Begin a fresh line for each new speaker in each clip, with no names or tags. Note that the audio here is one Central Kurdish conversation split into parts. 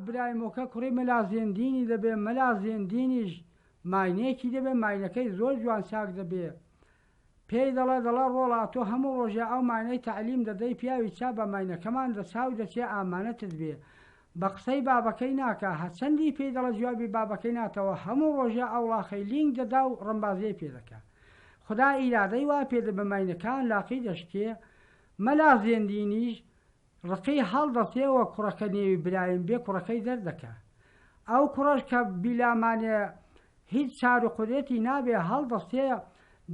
برایمۆکە کوڕی مەلا زێندینی دەبێ مەلا زێندینیش ماینەیەکی دەبێ ماینەکەی زۆر جوان چاک دەبێ پێی دەڵێ ڕۆڵا تۆ هەموو ڕۆژێ ئەو مانەی تعلیم دەدەی پیاوی چا بە ماینەکەمان دەچاو دەچێ ئامانەتت بێ بە قسەی بابەکەی ناکە هەچەندی پێی دەڵە جوابی بابەکەی ناتەوە هەموو ڕۆژێ ئەوڵاخەی لینگ دەدا و ڕەمبازیی پێ دەکا خدا ئیرادەی وا پێدە بە ماینەکان لاقی دەشتێ مەلا زێندینیش ڕقی هەڵدەستێەوە کوڕەکە نێوی برایم بێ کوڕەکەی دەردەکە ئەو کوڕەش کە بیلامانێ هیچ چار و قودرەتی نابێ هەڵدەستێ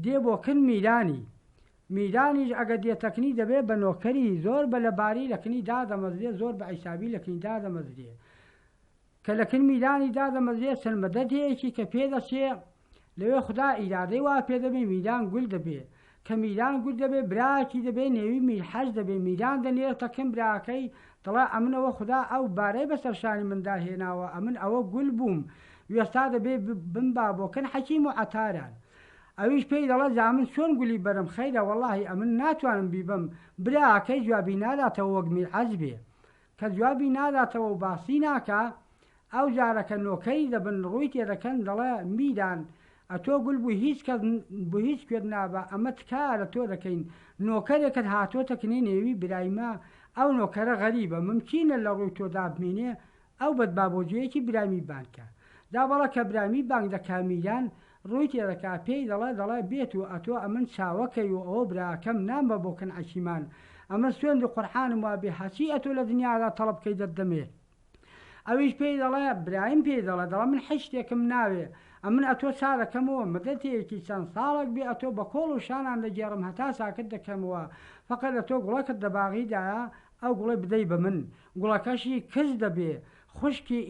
دێ بۆکن میدانیش ئەگە دێتەکنی دەبێ بە نۆکەری زۆر بە لەباری لەکنی دادەمەزرێ زۆر بە عیسابی لەکنی دادەمەزرێ کە لەکن میدانی دادەمەزرێ سلمەدەدەیەکی کە پێدەچێ لەوێ خدا ئیرادەی وا پێ دەبێ میدان گول دەبێ کە میدان گول دەبێ براکی دەبێ نێوی میرحەج دەبێ میدان دەنێرتەکەم براکەی دەڵێ ئەمنەوە خدا ئەو بارەی بەسەرشانی مندا هێناوە ئەمن ئەوە گول بووم وێستا دەبێ بمبا بۆکەن حەکیم و عەتاران ئەویش پێی دەڵێ جا من چۆن گولی بەرم خەیرە وەڵاهی ئەمن ناتوانم بیبم براکەی جوابی ناداتەوە وەک میرحەج بێ کە جوابی ناداتەوە و باسی ناکە ئەو جارەکە نۆکەری دەبن ڕووی تێدەکەن دەڵێ میدان ئەتۆ گول بووی هیچ کەس بۆ هیچ کوێت نابە ئەمە تکارە تۆ دەکەین نۆکەرێکت هاتۆتەکنێ نێوی برایمە ئەو نۆکەرە غەریبە ممکینە لە ڕووی تۆ دابمێنێ ئەو بەدبابۆجوەیەکی برامی بانکە دا بەڵە کە برامی بانک دەکا میدان ڕووی تێدەکا پێی دەڵێ بێت و ئەتۆ ئەمن چاوەکەی و ئەوە براکەم نام بە بۆکەن عەشیمان ئەمە سوێندی قورحانم وا بێ هەچی ئەتۆ لە دنیادا تەڵەب بکەی دەدەمێ ئەویش پێی دەڵێ برایم پێی دەڵێ من هیچ شتێکم ناوێ ئەمن ئەتۆ چارەکەمەوە مدەتەیەکی چەند ساڵێک بێ ئەتۆ بە کۆڵ و شانان دەگێڕم هەتا چاکت دەکەمەوە فەقەت ئەتۆ گوڵەکت دەباغیدایە ئەو گوڵی بدەی بە من گوڵەکەشی کەس دەبێ خوشکی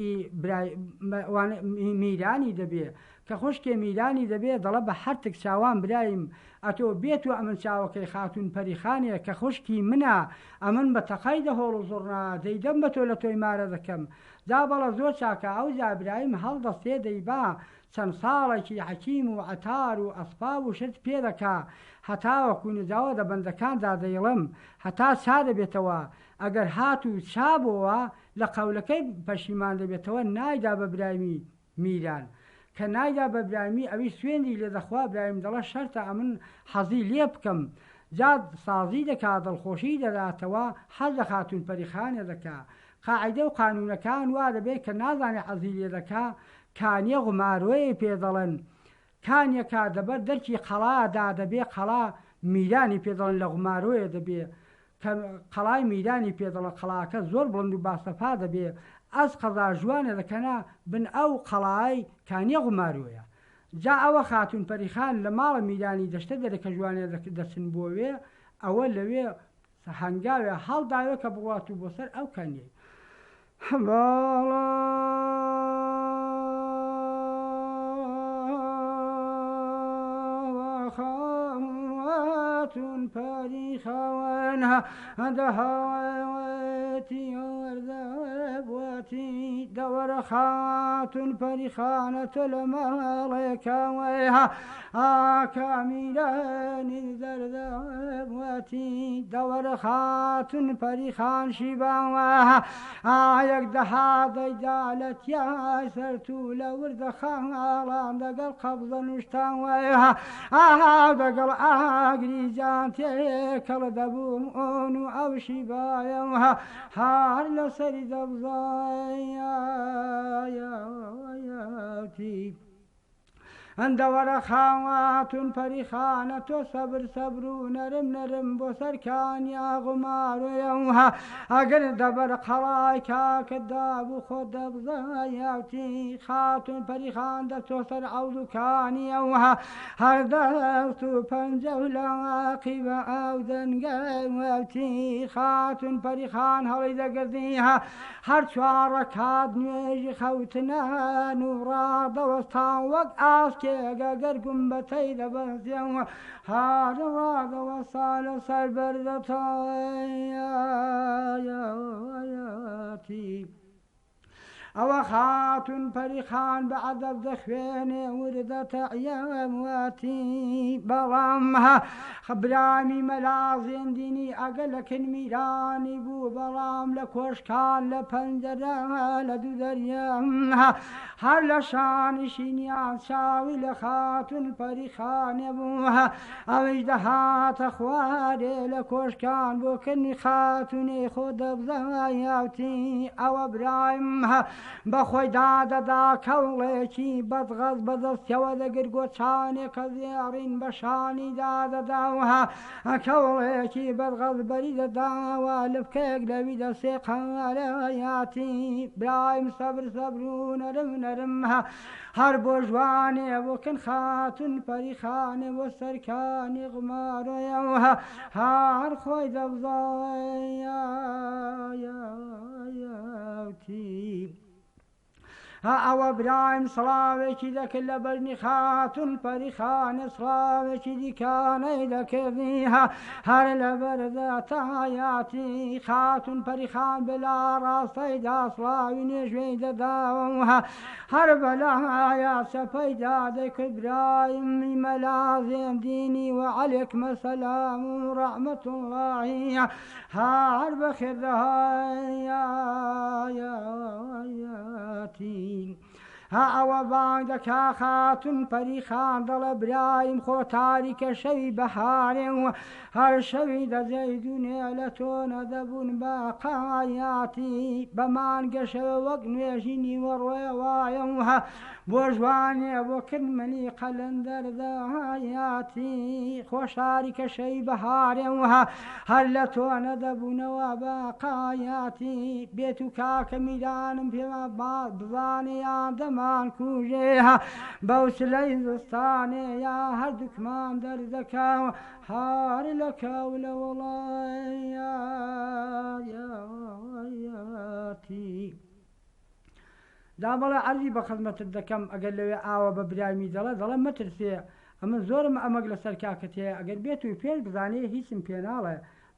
میرانی دەبێ کە خوشکێ میرانی دەبێ دەڵە بە هەرتک چاوان برایم ئەتۆ بێت و ئەمن چاوەکەی خاتون پەریخانێ کە خوشکی منە ئەمن بە تەقای دەهۆڵ و زۆڕنا دەیدەم بە تۆ لە تۆی مارە دەکەم دا بەڵە زۆر چاکە ئەو جابرایم هەڵدەستێ دەیبا چەند ساڵێکی حەکیم و عەتار و ئەسباب و شت پێ دەکا هەتاوەکو نجاوە دە بەندەکاندا دەیڵم هەتا چا دەبێتەوە ئەگەر هات و چابەوە لە قەولەکەی پەشیمان دەبێتەوە نایدا بە برایمی میران کە نایدا بە برامی ئەوی سوێندی لێ دەخوا برایم دەڵە شەرتە ئەمن حەزی لێ بکەم جاد سازی دەکا دڵخۆشی دەداتەوە حەز لە خاتون پەریخانێ دەکا قاعیدە و قانونەکان وا دەبێت کە نازانێ حەزی لێ دەکا کانیە غمارۆیە پێ دەڵێن کانیەکە دەبەر دەرکی قەڵادا دەبێ قەڵا میرانی پێ دەڵێن لە غمارۆیە دەبێ کە قەڵای میرانی پێ دەڵێن قەڵاکە زۆر بڵند و باسەپا دەبێ ئەس قەزا ژوانە دەکەنا بن ئەو قەڵای کانیە غمارۆیە جا ئەوە خاتون پەریخان لە ماڵە میرانی دەشتە دەرەکە جوانێ دەچن بۆوێ ئەوە لەوێ هەنگاوێ هەڵداوێ کە بڕات و بۆ سەر ئەو کانیەی خاتون پەریخانە دەهاوەتی وەردەبواتی دەوەرە خاتون پەریخانە تۆ لە ماڵێکەوەیە ئاکامیرانی دەردەبواتی دەوەرە خاتون پەریخان شیباوە ئایەک دەها دەیدا لە تیای سەرت و لە وردە خاڵان دەگەڵ قەبزە نوشتاوەیە دەگەڵ ئاگری جان تێکەڵ دەبووم ئۆن و ئەو شیبایەوە هەر لەسەری دەبزایەتی ئەندەوەرە خاواتون پەریخانە تۆ سەبر سەبر و نەرم نەرم بۆ سەرکانیا غمارۆیەوە ئەگەر دەبەر قەڵای کاکت دابوو خۆ دەبزایەتی خاتون پەریخان دەچۆ سەر عەوزوکانیەوە هەر دەست و پەنجە و لاقی بە ئەو دەنگەوەتی خاتون پەریخان هەڵی دەگردیە هەر چوارە کات نوێژی خەوتنان و ڕادەوەستان وەک ئاسکێ ئەگەر گومبەتەی دەبەستیەوە هەر ڕادەوە سالە سەر بەردەتایەتی ئەوە خاتون پەریخان بە عەدەب دەخوێنێ وردەتە عیامواتی بەڵام برامی مەلا زێندینی ئەگە لە کنمیرانی بوو بەڵام لە کۆشکان لە پەنجەرە لە دوو دەریام هەر لە شانشینیان چاوی لە خاتون پەریخانێ بوو ئەویش دەهاتە خوارێ لە کۆشکان بۆ کنی خاتونی خۆ دەبزایاوتی ئەوە برایم بەخۆی دادەدا کەوڵێکی بەدغەز بەدەستەوە دەگرگۆچانێک کە زێڕین بە شانی دادەداوە کەوڵێکی بەدغەز بەری دەداوە لفکێک لەوی دەسێ قەلەیاتی برایم سەبر سەبر و نەرم نەرم هەر بۆ جوانێ بۆکن خاتون پەریخانێ بۆ سەرکانی غمارۆیەوە هەر خۆی دەبزایاوتی ئەوە برایم سڵاوێکی دەکرد لە بەرنی خاتون پەریخانە سڵاوێکی دیکانەی دەکردی هەر لە بەردا تایاتی خاتون پەریخان بلا ڕاستەیدا سڵاوی نێژوێی دەداوە هەر بەلایە سەپەیدا دەکرد برایمی مەلا زێندینی و عەلێکمە سەلام و ڕەحمەت اللهی هەر بەخێردەهایاتی ئەوە بانگ دەکا خاتون پەریخان دەڵە برایم خۆ تاریکە شەوی بەهارێ و هەر شەوی دەزەیدونێ لە تۆ نەدەبوون باقایاتی بەمانگەشەوە وەک نوێژی نیوەڕۆێ وایە بۆ جوانێ بۆ کرمنی قەلەندەردایاتی خۆشاریکە شەوی بەهارێ و هەر لە تۆ نەدەبوونەوە باقایاتی بێت و کاکە میرانم پێوە بزانیان دەمان کوژێ بەوسلەی زستانێ یا هەردووکمان دەردەکە هەر لە کەولە وڵایەتی دا بەڵێ عەرزی بە خزمەتت دەکەم ئەگەر لەوێ ئاوە بە برامی دەڵێ مەترسێ ئەمە زۆرم ئەمەک لەسەر کاکەت هەیە ئەگەر بێت و پێش بزانێ هیچم پێ ناڵێ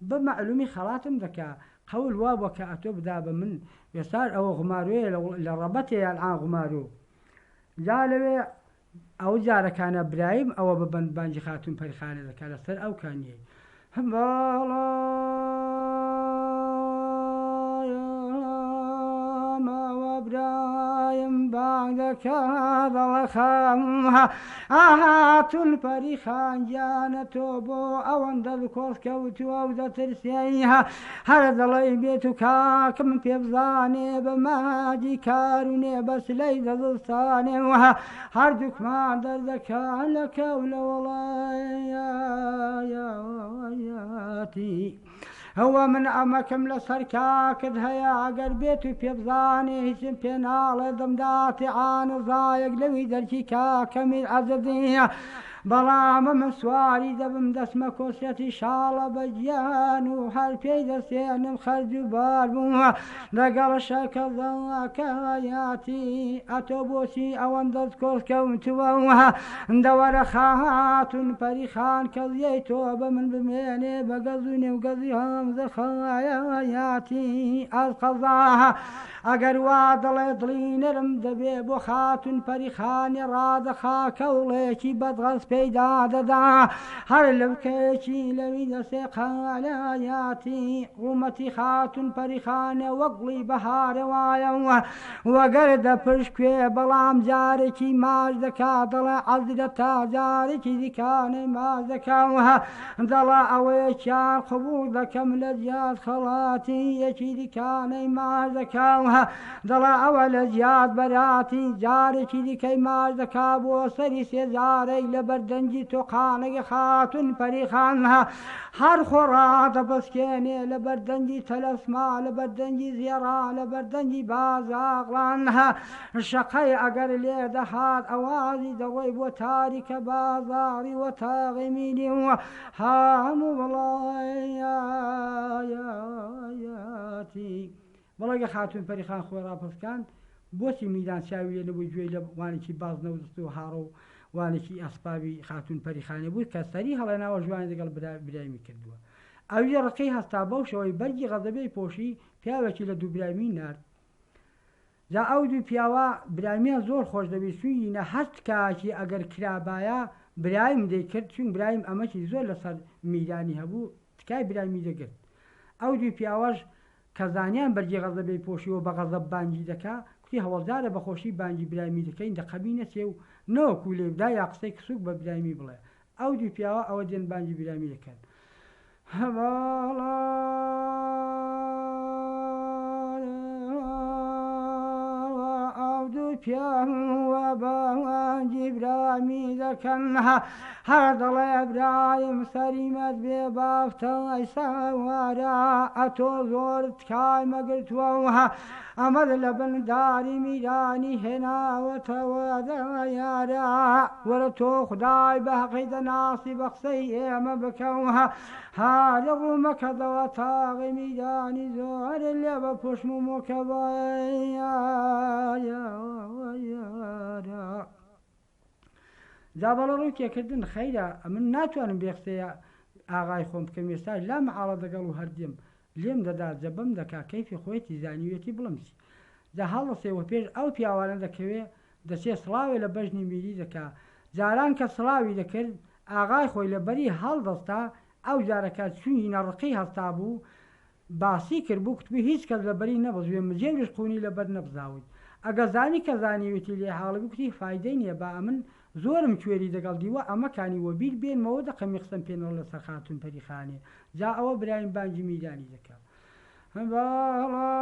بە مەعلومی خەڵاتم دەکا قەول وا بۆ کە ئەتۆ بدا بە من وێستار ئەوە غماروێ لە ڕەبەتێ یانعان غمارۆ جا لەوێ ئەو جارەکانە برایم ئەوە بە بەندبانجی خاتون پەریخانە دەکات لەسەر ئەو کانیەی برایم بانگ دەکات دەڵە خەم هاتون پەریخان گیانە تۆ بۆ ئەوەندە کۆڵکەوتووە و دەترسێ هەر دەڵێ بێت و کاکم پێ بزانێ بە مادی کارونێ بەسلەی دەزستانێ هەردووکمان دەردەکات لە کەولە وڵایەتی ئەوە من ئەمەکەم لەسەر کاکت هەیە ئەگەر بێت و پێ بزانێ هیچم پێ ناڵێ دەمداتی ئانەزایەک لەوی دەرکی کاکەمی عەزەزیە بەڵامە من سواری دەبم دەسمە کۆسێتی شاڵە بە گیان و هەر پێی دەستێنم خەرج و بار بووە لەگەڵ شەکە زەڵاکەیاتی ئەتۆ بۆچی ئەوەندەت کۆڵکەوتووە دەوەرە خاتون پەریخان کەزیەی تۆ بە من بمێنێ بە گەز و نێوگەزی هەمزەخایەتی ئەز قەزاها ئەگەر وا دەڵێ دڵی نەرم دەبێ بۆ خاتون پەریخانی ڕادەخا کەوڵێکی بەدغەز پەیدا دەدا هەر لەوکەیەکی لەوی دەسێ قەلەیاتی ڕوومەتی خاتون پەریخانە وەگڵی بەهارە وایە وەگەر دەپشکوێ بەڵام جارێکی ماش دەکا دەڵێ عەزرە تا جارێکی دیکانەی ماش دەکا دەڵێ ئەوەیەکیان قبوڵ دەکەم لە جیاد خەڵاتی یەکی دیکانەی ماش دەکا دەڵێ ئەوە لە جیاد بەراتی جارێکی دیکەی ماش دەکا بۆ سەری سێ جارێک لە بەردەنجی تۆقانەی خاتون پەریخان هەر خۆڕا دەبەسکێنێ لە بەردەنجی تەلەسما لە بەردەنجی زێڕا لە بەردەنجی بازاغڵان شەقەی ئەگەر لێ دەهات ئەوازی دەڕۆی بۆ تاریکە بازاڕی وە تاغیمینی و هەموو وڵایەتی بەڵێگە خاتون پەریخان خۆی ڕاپەسکان بۆچی میدان چاویە لەبووی گوێی لە وانێکی باز نەوزست و هاڕە و وانێکی ئەسپابی خاتون پەریخانێ بوو کە سەری هەڵێناوە جوانی لەگەڵ برایمی کردووە ئەویە ڕقەی هەستا بەو شەوەی بەرگی غەزەبەی پۆشی پیاوێکی لە دوو برایمی نارد جا ئەو دوو پیاوە برامیان زۆر خۆش دەبێت چوینە هەست کاکی ئەگەر کرابایە برایم دەیکرد چون برایم ئەمەکی زۆر لەسەر میدانی هەبوو تکای برامی دەگرت ئەو دوو پیاوەش کە زانیان بەرجێ غەزەبەی پۆشیەوە بە غەزەب بانگی دەکا کوتی هەوڵدارە بەخۆشی بانگی برامی دەکەین دەقەبی نەچێ و نەوەکو لێبدا یا قسەی کسوک بە برامی بڵێ ئەو دوو پیاوە ئەوە دێن بانگی برامی دەکەن هەواڵە ئەو دوو پیاوە بانگی برامی دەکەن هەر دەڵێ برایم سەریمەت بێ بافتەی ساوارە ئەتۆ زۆر تکای مەگرتووە ئەمەد لە بنداری میرانی هێناوەتەوە دەیارە وەرە تۆ خدای بە حەقی دەناسی بە قسەی ئێمە بکەوە هارە ڕوومەکە دەوە تاغی میدانی زۆر لێ بە پشم و مۆکەبایە جا بەڵە ڕووکێکردن خەیرە من ناتوانم بێ قسەیە ئاغای خۆم بکەم ئێستا لا مەعاڵە دەگەڵ و هەردێم لێم دەدا جەبەم دەکا کەیفی خۆیەتی زانیوێتی بڵمسی جا هەڵدەسێەوە پێش ئەو پیاوانە دەکەوێ دەچێت سڵاوێ لە بەژنی میری دەکا جاران کە سڵاوی دەکرد ئاغای خۆی لە بەری هەڵدەستا ئەو جارەکە چووی نەڕقی هەستا بوو باسی کرد بوو کتبی هیچ کەس لە بەری نەبزوێ مجێویش قوونی لە بەر نەبزاوت ئەگە زانی کە زانیوێتی لێ حاڵی بکتی فایدەی نییە با من زۆرم کوێری دەگەڵ دیوە ئەمەکانی وە بیر بێنمەوە دەقەمی قسەم پێنەوە لەسەر خاتون پەریخانێ جا ئەوە برایم بانگی میدانی دەکە برایم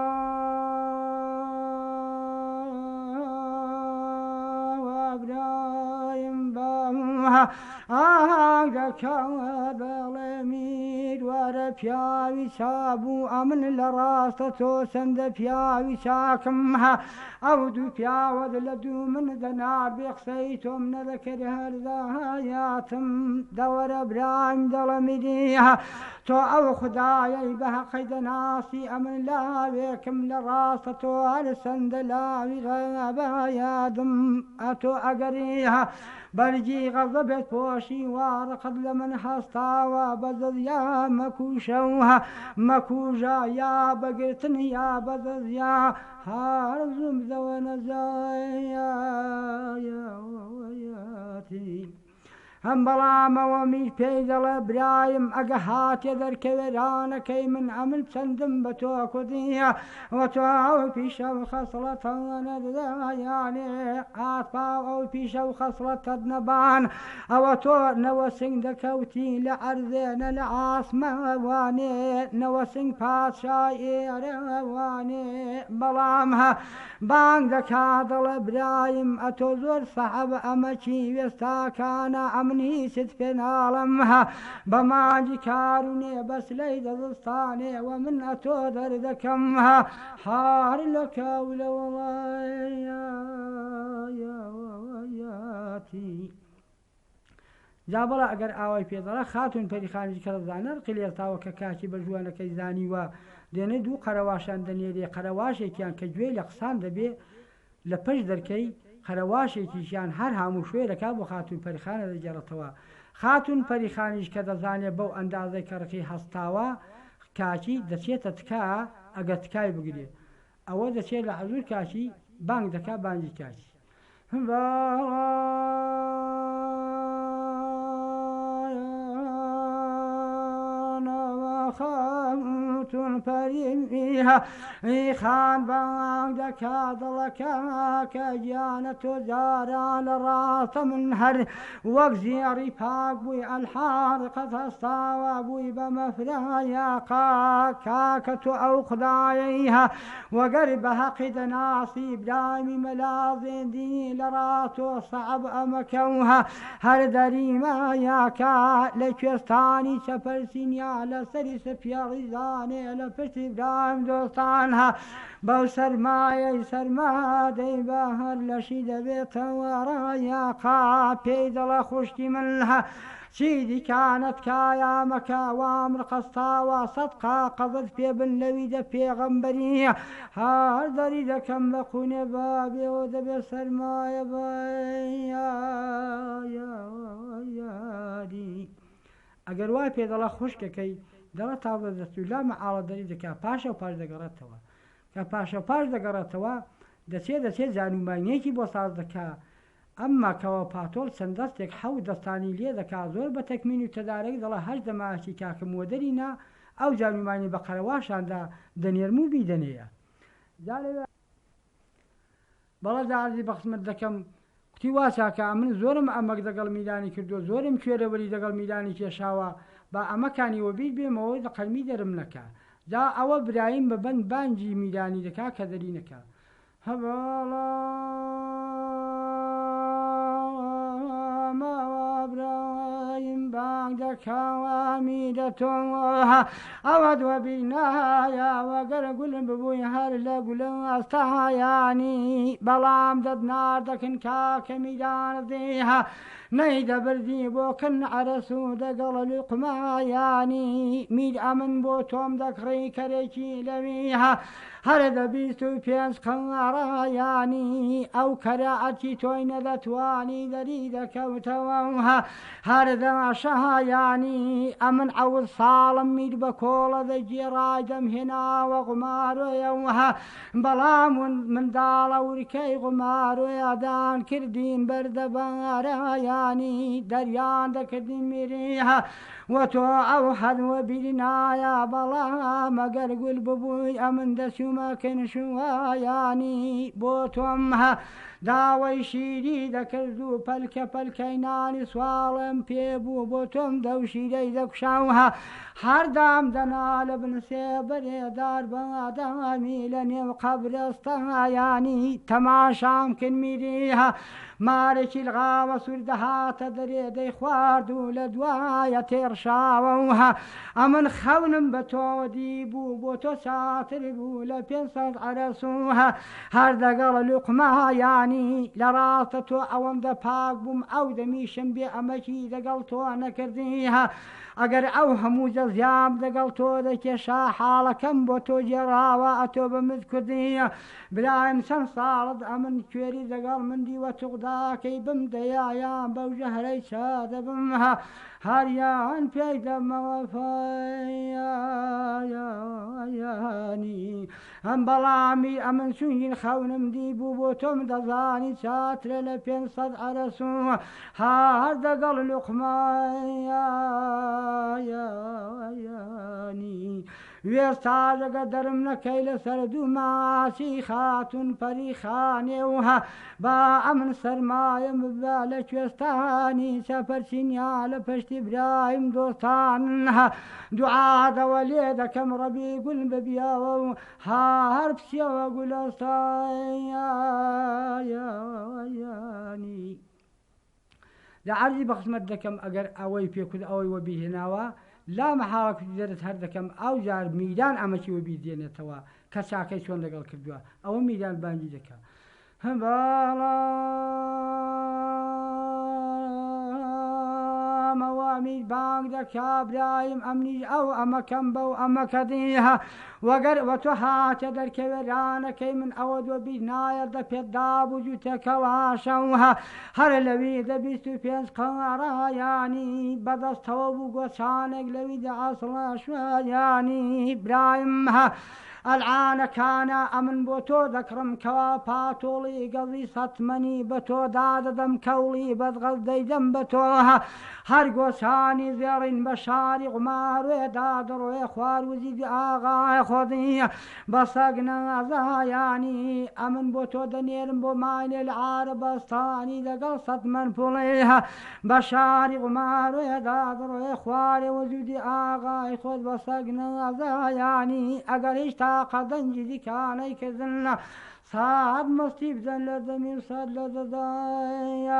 ئاگەکەوە بەڵێ میروارە پیاوی چابوو ئەمن لە ڕاستە تۆ چەندە پیاوی چاکم ئەو دوو پیاوەت لە دوو من دەنار بێ قسەی تۆم نەدەکرد هەرداهایاتم دەوەرە برایم دەڵە میدی تۆ ئەو خدایەی بە حەقی دەناسی ئەمن لاوێکم لە ڕاستە تۆ هەر چەندە لاوی غەبایادم ئەتۆ ئەگەری بەرگی غەزەبێت پۆشی وارەقەت لە من هەستاوە بەزەز یا مەکوشەوە مەکوژە یا بەگرتن یا بەزەز یا هەرزوم زەوە نەزایەتی هەم بەڵامەوە میش پێی دەڵێ برایم ئەگە هاتێ دەرکەوێرانەکەی من ئەمن چەندم بە تۆ کوردیە وە تۆ ئەو پیشە و خەسڵەتەوە دەدایانێ ئاتپا ئەو پیشە و خەسڵەتەت نەبان ئەوە تۆ نەوەسنگ دەکەوتی لە ئەرزێنە لە ئاسمەوانێ نەوەسنگ پادشای ئێرەوانێ بەڵام بانگ دەکا دەڵێ برایم ئەتۆ زۆر سەحەب ئەمەکی وێستاکانە من هیچت پێ ناڵم بە مانجی کارونێ بەس لەی دەزستانێەوە من ئەتۆ دەردەکەم هار لە کەولە وڵایەتی جا بەڵە ئەگەر ئاوای پێدەڵە خاتون پەریخانێکی کە دەزانە قلێرتاوە کە کاکی بە ژوانەکەی زانیوە دێنێ دوو قەرەواشان دەنێرێ قەرەواشێکیان کە گوێی لە قسان دەبێ لە پشت دەرکەی قەرەواشێکیشیان هەر هەموو شوێرەکە بۆ خاتون پەریخانە دەگەڕێتەوە خاتون پەریخانیش کە دەزانێت بەو ئەندازەی کەڕقی هەستاوە کاکی دەچێتە تکا ئەگە تکای بگرێ ئەوە دەچێت لە حەزور کاکی بانگ دەکا بانگی کاکی خاتون پەریها خان بانگ دەکا دڵەکە کە گیانە تۆ جاران لە ڕاستە من هەر وەک زیێڕی پاک بووی ئەلحارقەت هەستاوە بووی بە مەفرایە کاکە تۆ ئەو خدایەیها وەگەر بە حەقی دەناسی برامی مەلازێندی لە ڕاتۆ سەعب ئەمەکەوها هەر دەریمایەکە لە کوێستانی چەپەرسینیا لەسەری سپیاڵی زانێ لە پشتی برایم دۆستان بەو سەرمایەی سەرمادەی بە هەر لەشی دەبێتەوە ڕایەقا پێی دەڵە خوشتی من چی دیکانت کایامەکە وامر قەستاوە سەدقا قەزت پێ بن لەویدە پێغەمبەری هەر دەری دەکەم بە قوونێ بابێەوە دەبێت سەرمایە بەیاری ئەگەر وای پێ دەڵە خوشکەکەی دەڵە تاوە دەستوی لا مەعاڵە دەری دەکا پاشە و پاش دەگەڕێتەوە کە پاشە پاش دەگەڕێتەوە دەچێت زانومانیەکی بۆ ساز دەکا ئەمما کەەوە پاتۆڵ چەند دەستێک حەوت دەستانی لێ دەکا زۆر بە تەکمین و تەدارێک دەڵە هەش دەماکی کاکە مۆدەرینا ئەو زانومانی بە قەرەواشاندا دەنێرم و بیدەنەیە بەڵە داعزی بە قسمت دەکەم قوتی واساکە من زۆرم ئەمەک دەگەڵ میلانی کردو زۆرم کوێرەوەری دەگەڵ میلانی کێشاوە با ئەمەکانی وەبییر بێمەوەی دە قەلمی دەرم نەکە جا ئەوە برایم بە بەند بانگی میلانی دەکا کە دەری نەکە هەباڵە برایم بانگ دەکاوە میرەتۆها ئەوە دووەبینایەوە گەرە گولم ببووی هەر لە گولم ئەستاهایانی بەڵام دەدنار دەکەن کاکە میرانەدەیها نەی دەبردی بۆ کن عەرەس و دەگەڵە لوقمایانی میر ئەمن بۆ تۆم دەکڕی کەرێکی لەویها هەر دەبیست و پێنج قەڕایانی ئەو کەراعەتی تۆی نەدەتوانی دەری دەکەوتەوەها هەردە شەهایانی ئەمن ئەوت ساڵم میر بە کۆڵە دەگێڕای دەمهێناوە قمارۆیەوها بەڵام منداڵە ورکەی قمارۆیادان کردین بەردەبارایانی دەریان دەکردین میریها وە تۆ ئەو هەدوە بیرنایە بەڵام ئەگەر گول ببووی ئەمن دەسوومەکەن شوایانی بۆ تۆم داوای شیری دەکرد و پەلکە پەلکەی نانی سواڵم پێبوو بۆ تۆم دەوشیرەی دەکشاوها هەردام دەنا لە بنسێ بەرێدار بەدامی لە نێو قەبرستایانی تەماشام کرد میریها مارێکی لغاوە سوور دەهاتە دەرێ دەی خوارد و لە دوایە تێڕشاوەها ئەمن خەونم بە تۆ دیبوو بۆ تۆ چاتر بوو لە 500 عەرەسوها هەر دەگەڵ لوقمایانی لە ڕاستە تۆ ئەوەم دەپاک بووم ئەو دەمیشم بێ ئەمەکی دەگەڵ تۆ نەکردیها ئەگەر ئەو هەموو جەزیام دەگەڵ تۆ دەکێشا حاڵەکەم بۆ تۆ جێڕاوە ئەتۆ بەمت کوردیە برایم چەند ساڵت ئەمن کوێری دەگەڵ مندی وە توغداکەی بم دەیایان بەو ژەهرەی چادەبمها هەریان پێی دەمەوە فایانی ئەم بەڵامی ئەمن چونگین خەونم دیبوو بۆ تۆم دەزانی چاترە لە 500 عەرەسوە هەر دەگەڵ لوقمایانی وێستاژەگە دەرم نەکەی لەسەر دوو ماچی خاتون پەریخانێوها با ئەمن سەرمایە ببا لە کوێستانی چەپەرچینیا لە پشتی برایم دۆستانها دوعادەوە لێ دەکەم ڕەبی گول ببیاوە و هەر پسیەوە گولەستایانی لە عەرزی بە خزمەت دەکەم ئەگەر ئەوەی پێکرد ئەوەی وەبیهێناوە لا مەحاڵە دەرت هەر دەکەم ئەو جار میدان ئەمەکی وەبی دێنێتەوە کە چاکەی چۆن لەگەڵ کردووە ئەوە میدان بانگی دەکە مەوامید بانگ دەکا برایم ئەمنیش ئەو ئەمەکەم بەو ئەمەکە دیها وەگەر وە تۆ هاتە دەرکەوێرانەکەی من ئەوە دووەبیر نایە دە پێدا بوو تەکەڵاشەوها هەر لەوی دە 25 قەڕایانی بەدەستەوە بوو گۆچانێک لەوی دە ئاسڵە شوایانی برایم ئەلعانەکانە ئەمن بۆ تۆ دەکڕم کەوا پاتۆڵی گەڵی سەتمەنی بە تۆ دادەدەم کەوڵی بەدغەڵ دەیدەم بە تۆ هەر گۆچانی زێڕین بە شاری قمارێدا دەڕۆێ خواروزی ئاغای خۆدی بە سەگ نەزایانی ئەمن بۆ تۆ دەنێرم بۆ ماینێ لە عارەبەستانی لەگەڵ سەتمەن پوڵێ بە شاری قمارێدا دەڕۆێ خوارێ وەزودی ئاغای خۆت بە سەگ نەزایانی ئەگەر هیچ قەدەنجی دیکانەی کردن سعد مەستی بزەن لە دەمی سەد لە دەدایانی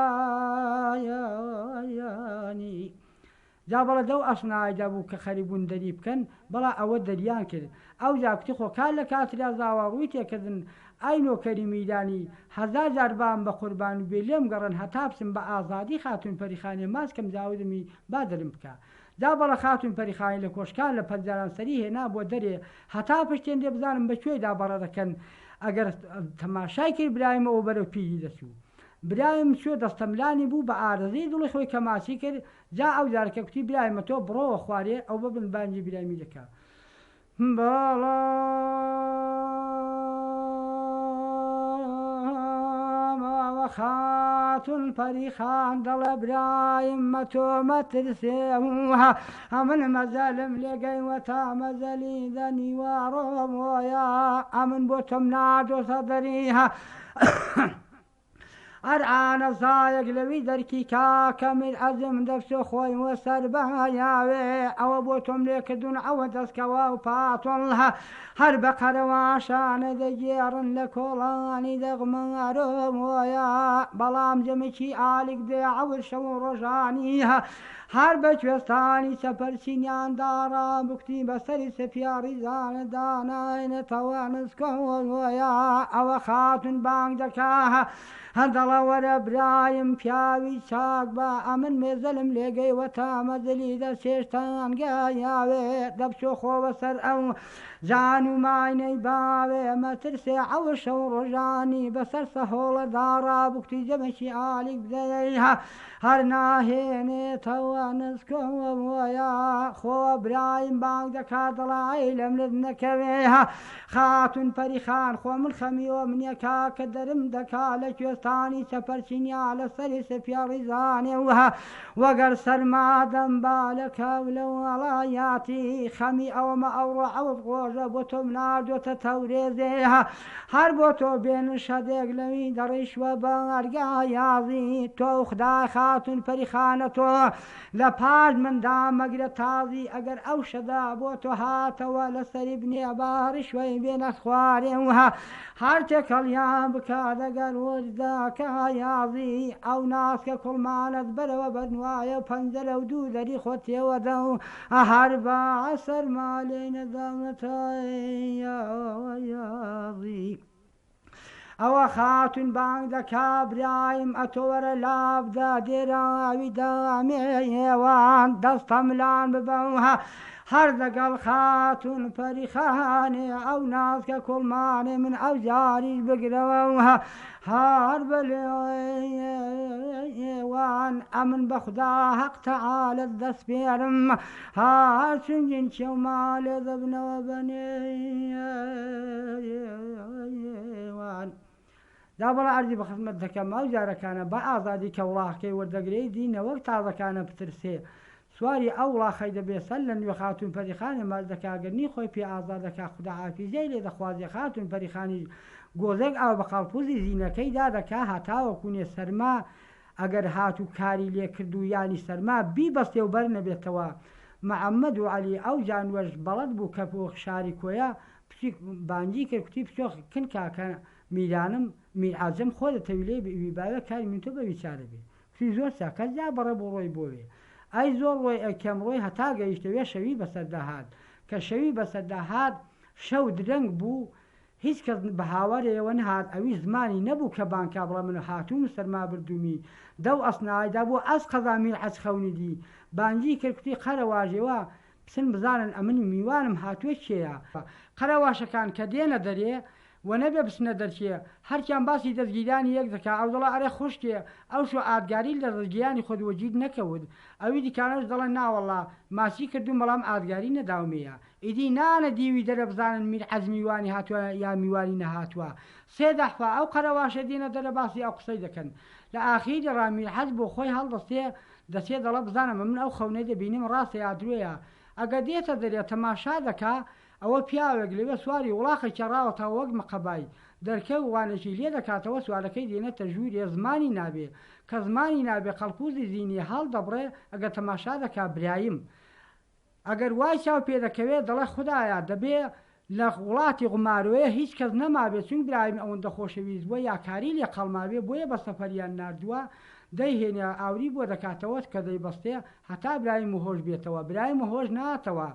جا بەڵە دەو ئەسنایدا بوو کە خەریبوون دەری بکەن بەڵا ئەوە دەریان کرد ئەو جاکتی خۆکار لە کاترا زاوا ڕووی تێکردن ئای نۆکەری میدانی 1000 جار بام بە قوربان و بێ لێم گەڕن هەتا بچم بە ئازادی خاتون پەریخانێ ماسکەم جاودمی با دەرم بکە جا بەڵە خاتون پەریخانی لە کۆشکان لە پەنجاران سەری هێنا بۆ دەرێ هەتا پشتێن دێ بزانم بەکوێدا بەڕە دەکەن ئەگەر تەماشای کرد برایمەوە بەرەو پیری دەچوو برایم شو دەستەملانی بوو بە ئارەزەی دڵی خۆی کە ماچی کرد جا ئەو جارکە کوتی برایمە تۆ بڕۆوە خوارێ ئەو ببن بانگی برایمی دەکا باڵا خاتون پەریخان دەڵێ برایم مەتۆ مەترسێوها ئەمن مەزەلم لێگەیوە تا مەزەلی دەنیوارۆم وۆیە ئەمن بۆ تۆم نادۆسە دەریها ئەرعانە سایەک لەوی دەرکی کاکەمیر ئەزم دەفسۆ خۆی وە سەر بەهایاوێ ئەوە بۆ تۆم لێکردون ئەوە دەستکەوە و پاتۆڵها هەر بە قەرەواشانە دەگێڕن لە کۆڵانی دەغمەرۆم وۆیە بەڵام جەمێکی ئالیک دێ ئەور شەو و ڕۆژانیها هەر بە کوێستانی سەپەرچینیان داڕا بکتی بەسەری سەپیاڕی زانە داناینەتەوە نسکۆن وۆیە ئەوە خاتون بانگ دەکاها هەندەڵە وەرە برایم پیاوی چاک بە ئەمن مێزەلم لێگەیوە تا مەزلی دەسێشتان گایاوێ دەبچۆ خۆ بەسەر ئەو جان و ماینەی باوێ مەترسێ ئەوە شەو ڕۆژانی بەسەر سەهۆڵە داڕا بکتی جەمەکی ئالیک بدەیها هەر ناهێنێتەوە نسکۆوە وۆیە خۆ برایم بانگ دەکات دەڵای لەم لێت نەکەوێها خاتون پەریخان خۆ من خەمیوە منیەکا کە دەرم دەکا لە کوێستانی سەپەرچینیا لە سەری سەپیاڕی زانێ وها وەگەر سەرمادەم با لە کەو لە وەڵایاتی خەمی ئەوەمە ئەوڕۆ ئەوت ڕۆژە بۆ تۆم ناردۆتە تەورێزێها هەر بۆ تۆ بێن شەدێک لەوی دەڕیشوە بە ئەرگایازی تۆ خدای خاتون پەریخانە تۆ لە پاش مندا مەگرە تازی ئەگەر ئەو شەدا بۆ تۆ هاتەوە لەسەری بنێ باڕیشوەی بێنە خوارێ وها هەر تێکەڵیان بکا دەگەر وەرداکە یازی ئەو ناسکە کوڵمانت بەرەوە بەنوایە پەنجەرە و دوو دەری خۆت تێوە دە و هەر بە سەرما لێ نەداونەتەیازی ئەوە خاتون بانگ دەکا برایم ئەتۆ وەرە لابدا دێراوی دامێوان دەستە ملان ببەوها هەر دەگەڵ خاتون پەریخانێ ئەو نازکە کوڵمانێ من ئەو جاریش بگرەوەها هەر بەلێوان ئەمن بە خوددا حەق تەعالەت دەست پێرم هەر چونگین چێومالێ دەبنەوە بەنێوان دا بەڵە ئەرزی بە خزمەت دەکەم ئەو جارەکانە بە ئازادی کە وڵاقەکەی وەردەگرەی دینەوەک تازەکانە بترسێ سواری ئەو وڵاخەی دەبێت سەر لە نوێ خاتون پەریخانی ماز دەکاگەرنی خۆی پێ ئازادەکە خوددا حافیزەی لێ دەخوازی خاتون پەریخانی گۆزێک ئەو بە قاڵپوزی زینەکەی دادەکا هەتاوەکوونێ سەرما ئەگەر هات و کاری لێ کرد و ینی سەرما بیبەستێ و بەر نەبێتەوە محەممەد و عەلی ئەو جانوەش بەڵەت بوو کە بۆ شاری کۆیە بانگی کرد کوتی پچۆ کن کاکە میرانم میرعەزم خۆ دەتەویلێ باوە کاری من تۆ بەوی چارە بێ کوتی زۆر ساکەس جا بەڕێ بۆ ڕۆی بۆوێ ئەی زۆر ڕۆی ئەکەم ڕۆی هەتا گەیشتەوێ شەوی بەسەرداهات کە شەوی بەسەرداهات شەو درەنگ بوو هیچ کەس بە هاوارەوە نهات ئەوی زمانی نەبوو کە بانکا بڵە من هاتووم سەرما بردومی دەو ئەسنایدا بۆ ئەس قەزامیل حەج خەونی دی بانگی کردکوتی قەرەواژێوە پسن بزانن ئەمنی میوانم هاتووە کێیە قەرەواشەکان کە دێنە دەرێ و نەبێ بسنە دەرچێ هەرکیان باسی دەستگیرانی یەک دەکا ئەو دەڵە ئەرێ خوشکێ ئەو شو ئاگاری لە دەستگیرانی خۆت وەجید نەکەوت ئەوی دیکانەش دەڵێ ناوەڵا ماسی کردو بەڵام ئاگاری نەداومەیە ئیدی نانە دیوی دەرە بزانن میر حەزمیوانی هاتووە یا میوانی نەهاتووە سێ دەحفا ئەو قەرەواشە دێنە دەرە باسی ئەو قسەی دەکەن لە ئاخیری ڕامیر حەز بۆ خۆی هەڵدەستێ دەسێ دەڵە بزانم من ئەو خەونەی دەبینیم ڕاستە یا درۆیە ئەگە دێتە دەرێت تەماشا دەکا ئەوە پیاوێک لەوێ سواری وڵاخێکی ڕاوەتەوە وەک مەقەبای دەرکە وانەی لێ دەکاتەوە سوارەکەی دێنێتە ژوورێ زمانی نابێ کە زمانی نابێ قەڵپوزی زیینی هەڵ دەبڕێ ئەگە تەماشا دەکا برایم ئەگەر وای چاو پێ دەکەوێت دەڵێ خوددایە دەبێ لە وڵاتی غماروەیە هیچ کەس نەمابێت چون برایم ئەوەندە خۆشەویست بووە یا کاری لێ قەڵماوێ بۆیە بە سەفەریان نردووە دەیهێنێ ئاوری بۆ دەکاتەوە کە دەیبەستێ هەتا برایم و هۆش بێتەوە برایم و هۆش ناتەوە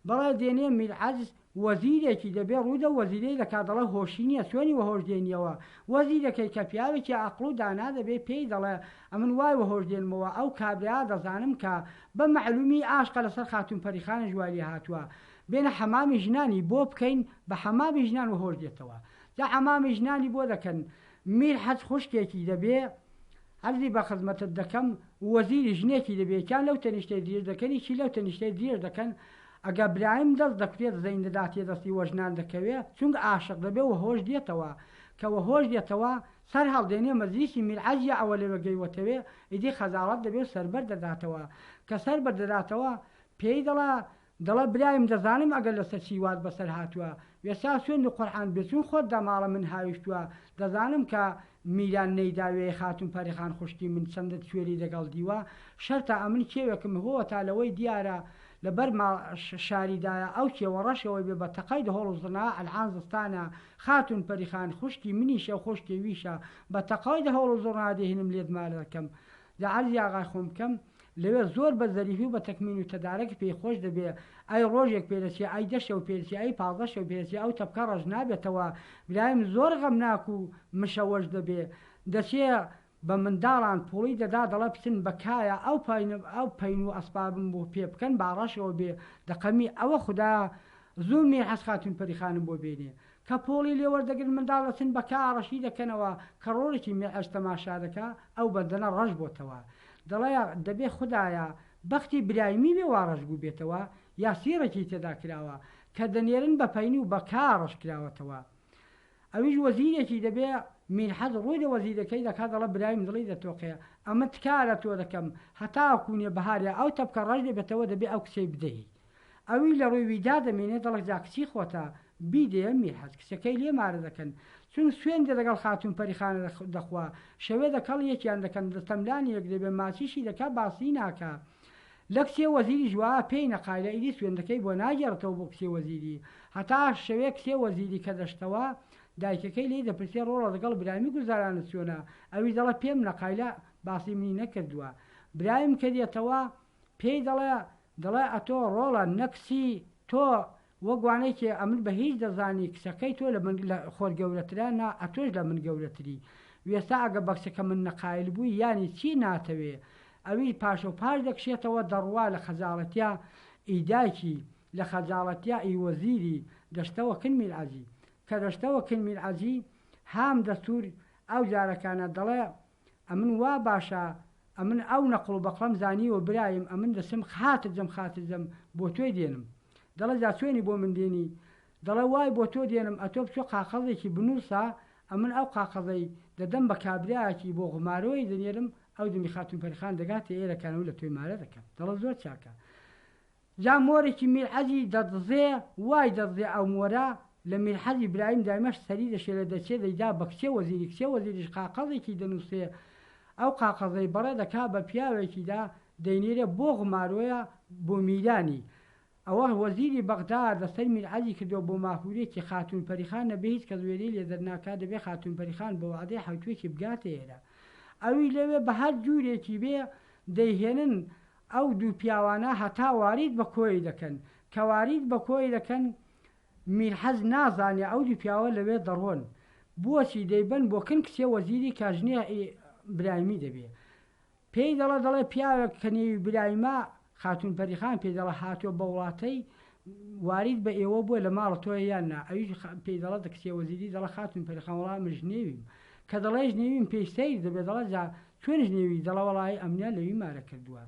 بەڵێ دێنێ میرعەز وەزیرێکی دەبێ ڕوودە وەزیرەی دەکات دەڵێ هۆشی نییە سوێنی وە هۆش دێنیەوە وەزیرەکەی کە پیاوێکی عەقڵ و دانا دەبێ پێی دەڵێ ئەمن وای وە هۆش دێنمەوە ئەو کابرا دەزانم کە بە معلومی ئاشقە لەسەر خاتون پەریخانە ژوالی هاتووە بێنە حەمامی ژنانی بۆ بکەین بە حەمامی ژنان و هۆش دێتەوە جا حەمامی ژنانی بۆ دەکەن میرحەز خوشکێکی دەبێ عەرزی بە خزمەتت دەکەم وەزیری ژنێکی دەبێتیان لەو تەنیشتەی دیر دەکەنی چی لەو تەنیشتەی دیر دەکەن ئەگە برایم دەست دەکرێت زەین دەداتێ دەستی وەژنان دەکەوێت چونکە عاشق دەبێ و هۆش دێتەوە کەوە هۆش دێتەوە سەر هەڵدێنێ مەجلیسی میرعەجی ئەوە لێوە گەیوەتەوێ ئیدی خەجاڵەت دەبێت سەربەر دەداتەوە کە سەربەر دەداتەوە پێی دەڵە برایم دەزانم ئەگەر لەسەر چیوات بەسەر هاتووە وێستا سوێندی قورئان بێچون خۆت دەماڵە من هاویشتووە دەزانم کە میران نەیداوێ خاتون پەریخان خوشکی من چەندە توێری لەگەڵ دیوە شەرتا ئەمن کێوێکم هۆوە تا لەوەی دیارە لەبەر شاریدایە ئەو کێوە ڕەشەوەی بێ بە تەقەی دەهۆڵ و زنا ئەلحان زستانە خاتون پەریخان خوشکی منیشە و خۆشکێویشە بە تەقەی دەهۆڵ و زۆر نادێهێنم لێت مالە دەکەم لە عەرزی ئاغای خۆم بکەم لەوێ زۆر بە زەریفی و بە تەکمین و تەدارەک پێی خۆش دەبێ ئەی ڕۆژێک پێدەچێ ئەی دەشە و پێدەچێ ئەی پاڵدەشە و پێدەچێ ئەو تەپکە ڕەش نابێتەوە برایم زۆر غەمناک و مشەوەش دەبێ دەچێ بە منداڵان پوڵی دەدا دەڵە بچن بەکایە ئەو پەین و ئەسبابم بۆ پێ بکەن باڕەشەوە بێ دەقەمی ئەوە خوددا زوو میرحەز خاتون پەریخانم بۆ بێنێ کە پۆڵی لێوەردەگرن منداڵ دەچن بەکا ڕەشی دەکەنەوە کە ڕۆڵێکی میرحەز تەماشا دەکا ئەو بەندەنە ڕەش بۆتەوە دەڵێ دەبێ خوددایە بەختی برایمی بێ وا ڕەشبوو بێتەوە یا سیرەکی تێدا کراوە کە دەنێرن بە پەینی و بەکا ڕەش کراوەتەوە ئەویش وەزیرێکی دەبێ میرحەز ڕووی لە وەزیرەکەی دەکات دەڵە برایم دڵی دەتۆقەیە ئەمە تکارە تۆ دەکەم هەتاکوونێ بەهارێ ئەو تەپکە ڕەش دەبێتەوە دەبێ ئەو کچەی بدەهی ئەوی لە ڕووی ویدا دەمێنێت دەڵک جا کچی خۆتە بیدێ میرحەز کچەکەی لێ مارە دەکەن چون سوێندە لەگەڵ خاتون پەریخانە دەخوا شەوێ دەکەڵ یەکیان دەکەن تەملانیەک دەبێ ماچیشی دەکا باسی ناکە لە کچێ وەزیری ژوا پێی نەقایلە ئیدی سوێندەکەی بۆ ناگێڕێتەوە بۆ کچێ وەزیری هەتا شەوێ کچێ وەزیری کە دەشتەوە دایکەکەی لێ دەپرسێ ڕۆڵە لەگەڵ برامی گوزارانە چۆنە ئەوی دەڵە پێم نەقایلە باسی منی نەکردووە برایم کە دێتەوە پێی دەڵێ ئەتۆ ڕۆڵە نەکسی تۆ وەگوانەیەکێ ئەمن بە هیچ دەزانی کچەکەی تۆ لە خۆر گەورەترانە ئەتۆش لە من گەورەتری وێستا ئەگە بەکسەکە من نەقایل بووی یانی چی ناتەوێ ئەوی پاشە و پاش دەکشێتەوە دەڕوا لە خەجاڵەتیا ئیدایکی لە خەجاڵەتیا ئی وەزیری دەشتەوە کن میرعەزی کە دەشتەوە کن میرعەزی هام دەستور ئەو جارەکانە دەڵێ ئەمن وا باشە ئەمن ئەو نەقڵ و بەقڵەم زانیوە برایم ئەمن دەسم خاترجەم بۆ توێ دێنم دەڵێ جا سوێنی بۆ من دێنی دەڵێ وای بۆ تۆ دێنم ئەتۆ بچۆ قاقەزێکی بنووسە ئەمن ئەو قاقەزەی دەدەم بە کابراایەکی بۆ غمارەوەی دەنێرم ئەو دمی خاتون پەریخان دەگاتە ئێرەکانە و لە توێ مارە دەکەم دەڵە زۆر چاکە جا مۆرێکی میرحەزی دەدزێ وای دەدزێ ئەو مۆرە لە میرحەزی برایم دایمەش سەری دەشێ لە دەچێ دەیدا بە کچێ وەزیریش قاقەزێکی دەنووسێ ئەو قاقەزەی بەڕێ دەکا بە پیاوێکیدا دەینێرە بۆ غمارۆیە بۆ میرانی ئەوە وەزیری بەغدا دەسەر میرعەزی کردو بۆ ماهورێکی خاتون پەریخان نەبێ هیچ کە زوێری لێ دەرناکات دەبێ خاتون پەریخان بە وعدەی حوتوێکی بگاتە ئێرە ئەوی لەوێ بە هەر جوورێکی بێ دەیهێنن ئەو دوو پیاوانە هەتا وارید بە کۆی دەکەن کە وارید بە کۆی دەکەن میرحەز نازانێ ئەو دوو پیاوە لەوێ دەڕۆن بۆچی دەیبەن بۆ کن کچێ وەزیری کاژنێ برایمی دەبێ پێی دەڵێ پیاوێک کە نێوی برایمە خاتون پەریخان پێی دەڵە هاتووە بە وڵاتەی وارید بە ئێوە بووە لە ماڵ تۆ یاننا ئەویش پێی دەڵە کچێ وەزیری دەڵە خاتون پەریخان وەڵام ژنێویم کە دەڵێ ژنێویم پێی سەیر دەبێ دەڵە جا چۆن ژنێوی دەڵە وەڵای ئەمنیان لەوی مارە کردووە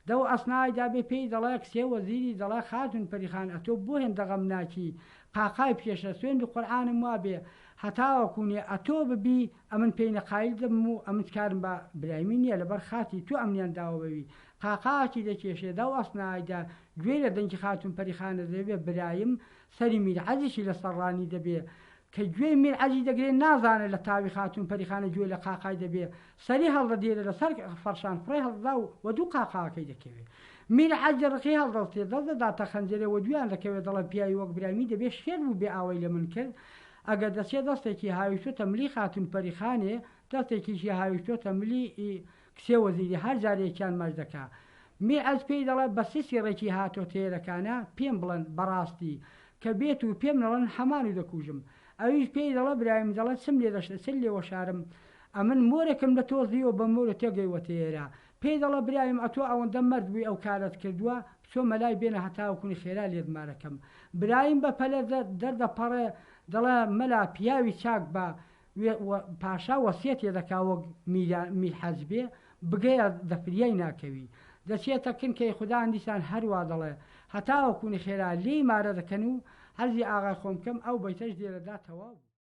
دەو ئەسنایدا بێ پێی دەڵێ کچێ وەزیری دەڵە خاتون پەریخان ئەتۆ بۆ هێندە غەمناکی قاقای پێشە سوێند و قورئانم وا بێ هەتاوەکوونێ ئەتۆ ببی ئەمن پێی نەقایل دەبم و ئەمن کارم بە برایمی نییە لەبەر خاتی تو ئەمنیان داوەبەوی قاقاکی دەکێشێدا و ئەسنایدا گوێ لە دەنگی خاتون پەریخانە دەبێ برایم سەری میرعەزیشی لە سەرڕانی دەبێ کە گوێ میرعەزی دەگرێت نازانێت لە تاوی خاتون پەریخانە گوێ لە قاقای دەبێ سەری هەڵدەدێرە لەسەر فەرشان فڕێ هەڵدا و دوو قاقاکەی دەکەوێت میرعەز ڕقی هەڵدەڵتێ دەداتە خەنجەرێ و دویان دەکەوێت دەڵە پیاوی وەک برامی دەبێ شێر بوو بێ ئاوەی لە من کرد ئەگەر دەچێت دەستێکی هاویشتۆتە ملی خاتون پەریخانێ دەستێکیشی هاویشتۆتە ملی کسێ وەزیری هەر جارێکیان مەش دەکا میرعەز پێی دەڵێ بە سیسیڕێکی هاتۆ تێرەکانە پێم بڵێن بەڕاستی کە بێت و پێم نەڵێن هەمانی دەکوژم ئەویش پێی دەڵێ برایم دەڵێت چم لێ دەشتە چل لێوە شارم ئەمن مۆرێکم لە تۆزیەوە بە مۆرە تێگەیوەتە ئێرە پێی دەڵێ برایم ئەتۆ ئەوەندە مرد بووی ئەو کارت کردووە چۆ مەلای بێنە هەتاوەکوونی خێرا لێت مارەکەم برایم بە پەلە دەردەپەڕێ دەڵێ مەلا پیاوی چاک بە پاشا وەسیەتێ دەکا وەک میرحەز بێ بگەیە دەفریای ناکەوی دەچێتە کنکەی خوددان دیسان هەروە دەڵێ هەتاوەکوونی خێرا لێی مارە دەکەن و هەرزی ئاغای خۆم بکەم ئەو بەیتەش دێرەدا تەواو